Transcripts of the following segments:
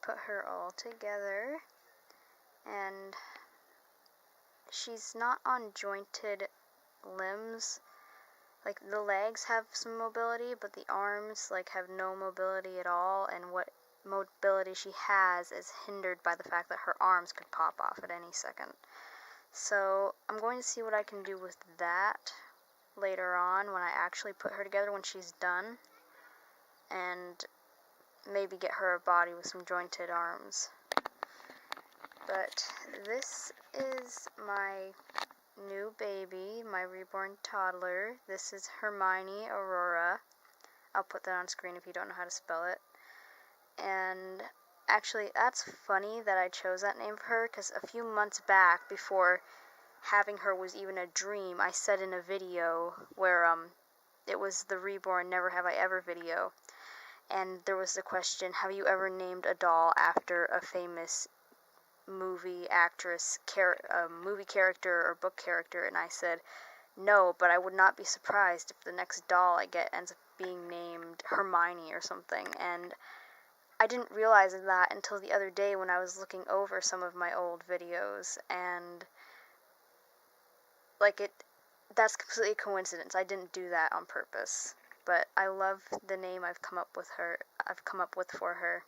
put her all together, and she's not on jointed limbs. Like, the legs have some mobility, but the arms, like, have no mobility at all, and what mobility she has is hindered by the fact that her arms could pop off at any second. So I'm going to see what I can do with that later on when I actually put her together when she's done, and maybe get her a body with some jointed arms. But this is my new baby, my reborn toddler. This is Hermione Aurora. I'll put that on screen if you don't know how to spell it. And actually, that's funny that I chose that name for her, because a few months back, before having her was even a dream, I said in a video where it was the Reborn Never Have I Ever video, and there was the question, have you ever named a doll after a famous movie actress, movie character or book character? And I said no, but I would not be surprised if the next doll I get ends up being named Hermione or something. And I didn't realize that until the other day when I was looking over some of my old videos, and that's completely a coincidence. I didn't do that on purpose, but I love the name I've come up with for her.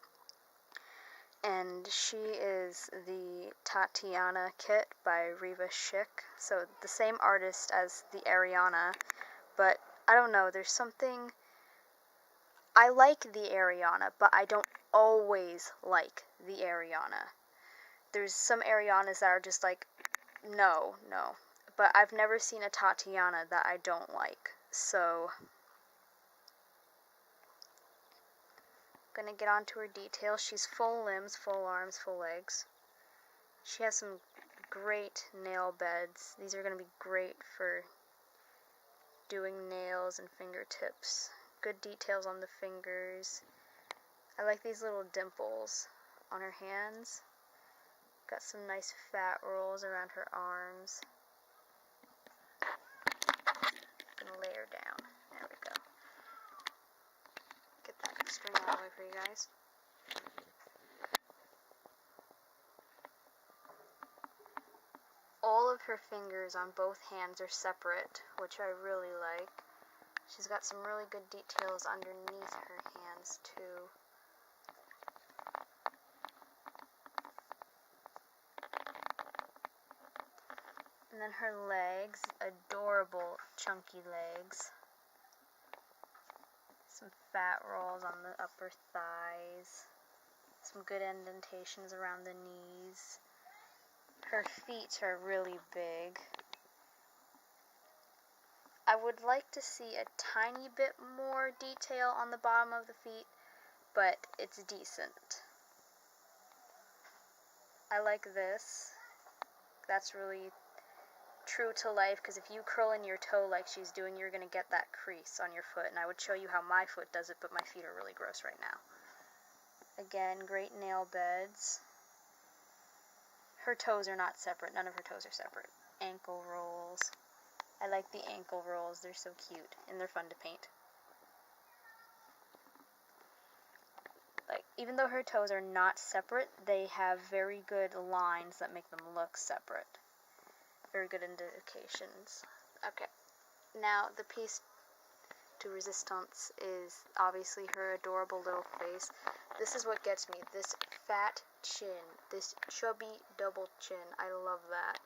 And she is the Tatiana kit by Reva Schick, so the same artist as the Ariana, but I don't know, there's something, I like the Ariana, but I don't always like the Ariana. There's some Arianas that are just like, no, but I've never seen a Tatiana that I don't like, so gonna get onto her details. She's full limbs, full arms, full legs. She has some great nail beds. These are gonna be great for doing nails and fingertips. Good details on the fingers. I like these little dimples on her hands. Got some nice fat rolls around her arms. Gonna lay her down. There we go. Get that string out of the way for you guys. All of her fingers on both hands are separate, which I really like. She's got some really good details underneath her hands too. And then her legs, adorable chunky legs. Some fat rolls on the upper thighs. Some good indentations around the knees. Her feet are really big. I would like to see a tiny bit more detail on the bottom of the feet, but it's decent. I like this. That's really true to life, because if you curl in your toe like she's doing, you're going to get that crease on your foot, and I would show you how my foot does it, but my feet are really gross right now. Again, great nail beds. Her toes are not separate. None of her toes are separate. Ankle rolls. I like the ankle rolls. They're so cute, and they're fun to paint. Like, even though her toes are not separate, they have very good lines that make them look separate. Very good indications. Okay, now the piece de resistance is obviously her adorable little face. This is what gets me. This fat chin. This chubby double chin. I love that.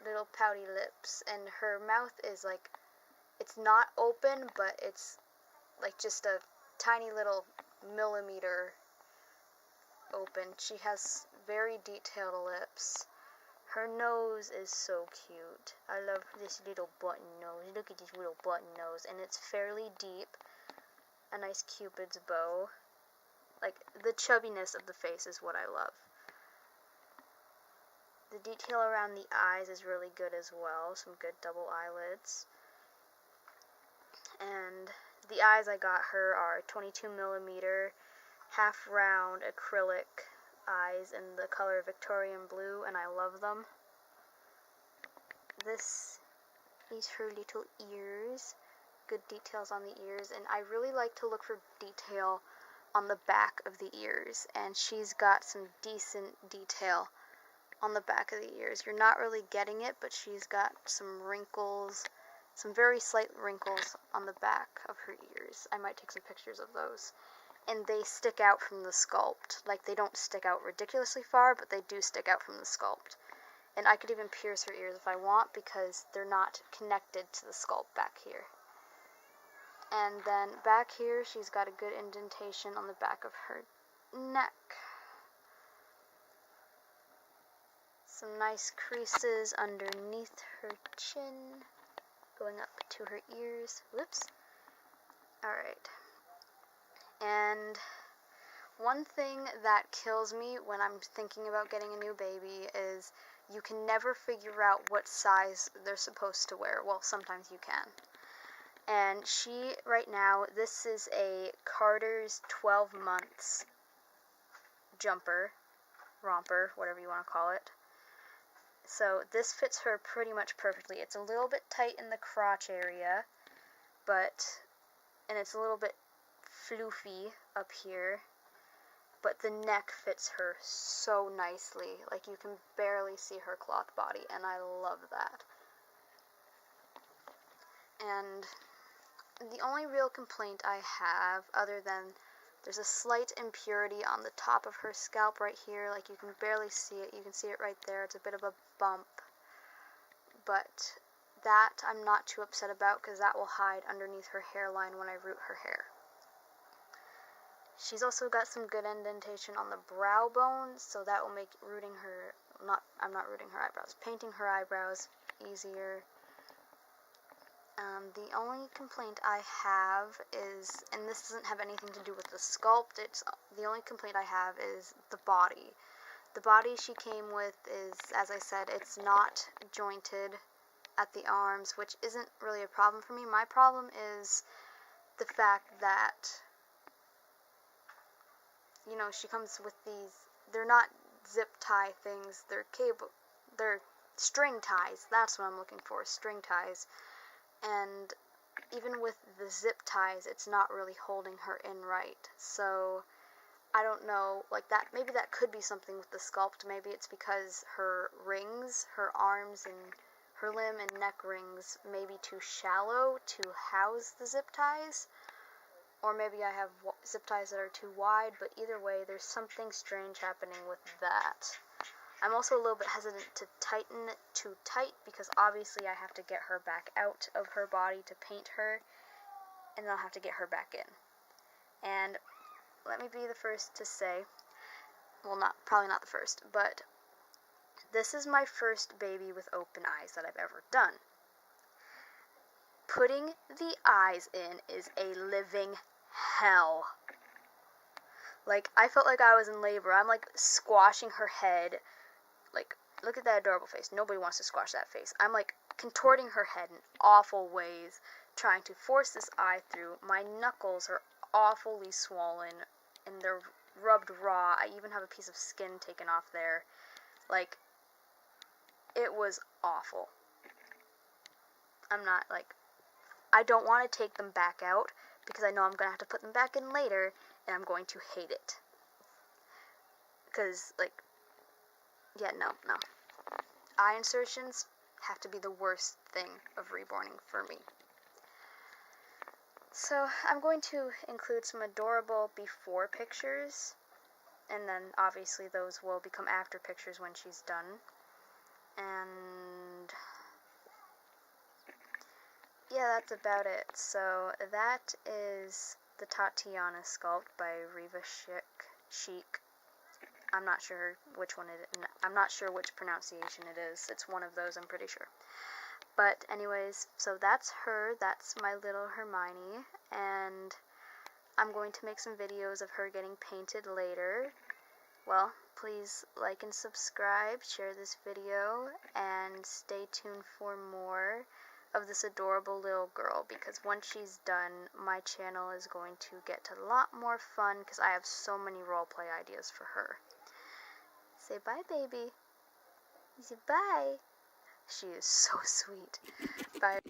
Little pouty lips. And her mouth is like, it's not open, but it's like just a tiny little millimeter open. She has very detailed lips. Her nose is so cute. I love this little button nose. Look at this little button nose. And it's fairly deep. A nice cupid's bow. Like, the chubbiness of the face is what I love. The detail around the eyes is really good as well. Some good double eyelids. And the eyes I got her are 22mm half round acrylic eyes in the color Victorian blue, and I love them. This is her little ears. Good details on the ears, and I really like to look for detail on the back of the ears, and she's got some decent detail on the back of the ears. You're not really getting it, but she's got some wrinkles, some very slight wrinkles on the back of her ears. I might take some pictures of those. And they stick out from the sculpt. Like, they don't stick out ridiculously far, but they do stick out from the sculpt. And I could even pierce her ears if I want, because they're not connected to the sculpt back here. And then back here, she's got a good indentation on the back of her neck. Some nice creases underneath her chin, going up to her ears. Whoops. Alright. And one thing that kills me when I'm thinking about getting a new baby is you can never figure out what size they're supposed to wear. Well, sometimes you can. And she, right now, this is a Carter's 12 months jumper, romper, whatever you want to call it. So this fits her pretty much perfectly. It's a little bit tight in the crotch area, and it's a little bit floofy up here, but the neck fits her so nicely. Like, you can barely see her cloth body, and I love that. And the only real complaint I have, other than there's a slight impurity on the top of her scalp right here, like you can barely see it, you can see it right there, it's a bit of a bump, but that I'm not too upset about, because that will hide underneath her hairline when I root her hair. She's also got some good indentation on the brow bone, so that will make rooting her, I'm not rooting her eyebrows, painting her eyebrows easier. The only complaint I have is, and this doesn't have anything to do with the sculpt, the only complaint I have is the body. The body she came with is, as I said, it's not jointed at the arms, which isn't really a problem for me. My problem is the fact that, you know, she comes with these, they're not zip tie things, they're string ties. That's what I'm looking for, string ties. And even with the zip ties, it's not really holding her in right. So, I don't know, like that, maybe that could be something with the sculpt. Maybe it's because her rings, her arms and her limb and neck rings may be too shallow to house the zip ties. Or maybe I have zip ties that are too wide, but either way, there's something strange happening with that. I'm also a little bit hesitant to tighten it too tight, because obviously I have to get her back out of her body to paint her, and then I'll have to get her back in. And let me be the first to say, well, probably not the first, but this is my first baby with open eyes that I've ever done. Putting the eyes in is a living hell. Like, I felt like I was in labor. I'm like squashing her head. Like, look at that adorable face. Nobody wants to squash that face. I'm like contorting her head in awful ways, trying to force this eye through. My knuckles are awfully swollen, and they're rubbed raw. I even have a piece of skin taken off there. Like, it was awful. I don't want to take them back out, because I know I'm going to have to put them back in later, and I'm going to hate it. Because, like, yeah, no. Eye insertions have to be the worst thing of reborning for me. So, I'm going to include some adorable before pictures, and then obviously those will become after pictures when she's done. And yeah, that's about it. So, that is the Tatiana sculpt by Reva Schick. I'm not sure which one it is. I'm not sure which pronunciation it is. It's one of those, I'm pretty sure. But anyways, so that's her. That's my little Hermione. And I'm going to make some videos of her getting painted later. Well, please like and subscribe, share this video, and stay tuned for more of this adorable little girl, because once she's done, my channel is going to get a lot more fun, because I have so many roleplay ideas for her. Say bye, baby. Say bye. She is so sweet. Bye.